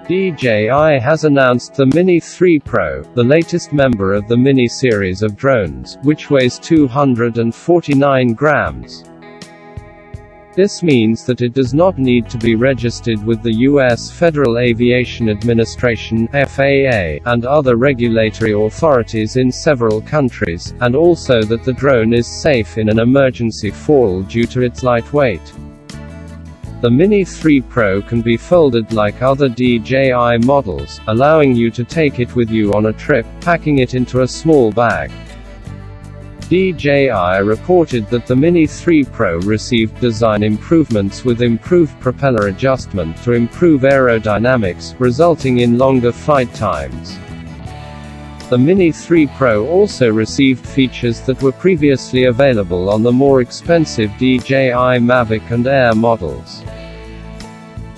DJI has announced the Mini 3 Pro, the latest member of the Mini series of drones, which weighs 249 grams. This means that it does not need to be registered with the US Federal Aviation Administration (FAA) and other regulatory authorities in several countries, and also that the drone is safe in an emergency fall due to its light weight. The Mini 3 Pro can be folded like other DJI models, allowing you to take it with you on a trip, packing it into a small bag. DJI reported that the Mini 3 Pro received design improvements with improved propeller adjustment to improve aerodynamics, resulting in longer flight times. The Mini 3 Pro also received features that were previously available on the more expensive DJI Mavic and Air models.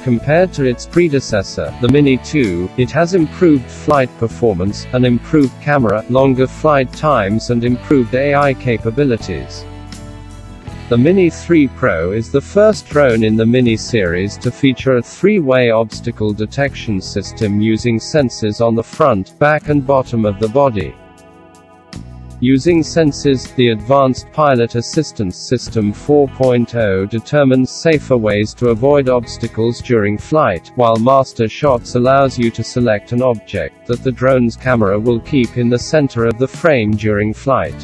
Compared to its predecessor, the Mini 2, it has improved flight performance, an improved camera, longer flight times and improved AI capabilities. The Mini 3 Pro is the first drone in the Mini series to feature a three-way obstacle detection system using sensors on the front, back and bottom of the body. Using sensors, the Advanced Pilot Assistance System 4.0 determines safer ways to avoid obstacles during flight, while Master Shots allows you to select an object that the drone's camera will keep in the center of the frame during flight.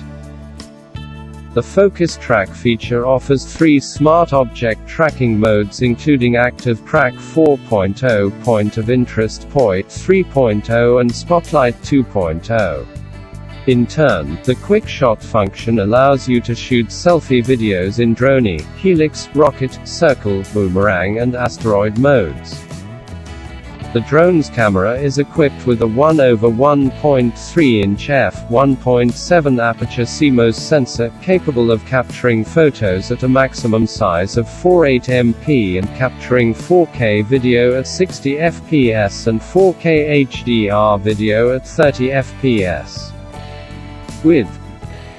The Focus Track feature offers 3 smart object tracking modes including Active Track 4.0, Point of Interest POI 3.0 and Spotlight 2.0. In turn, the Quick Shot function allows you to shoot selfie videos in drone, helix, rocket, circle, boomerang and asteroid modes. The drone's camera is equipped with a 1/1.3-inch f1.7 aperture CMOS sensor, capable of capturing photos at a maximum size of 48 MP and capturing 4K video at 60 fps and 4K HDR video at 30 fps.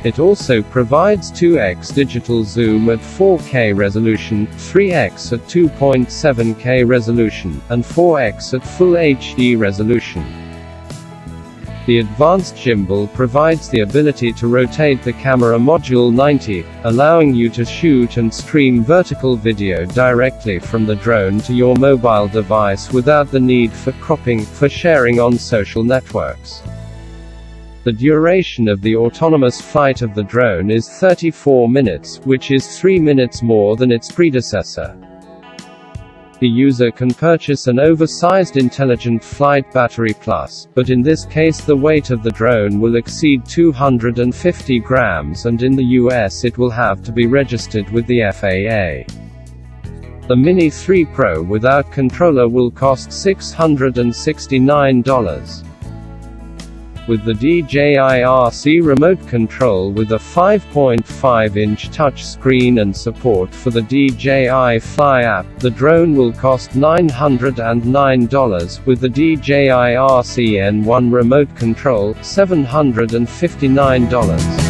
It also provides 2x digital zoom at 4K resolution, 3x at 2.7K resolution, and 4x at full HD resolution. The advanced gimbal provides the ability to rotate the camera module 90, allowing you to shoot and stream vertical video directly from the drone to your mobile device without the need for cropping, for sharing on social networks. The duration of the autonomous flight of the drone is 34 minutes, which is 3 minutes more than its predecessor. The user can purchase an oversized Intelligent Flight Battery Plus, but in this case the weight of the drone will exceed 250 grams and in the US it will have to be registered with the FAA. The Mini 3 Pro without controller will cost $669. With the DJI RC remote control with a 5.5-inch touchscreen and support for the DJI Fly app, the drone will cost $909, with the DJI RC N1 remote control, $759.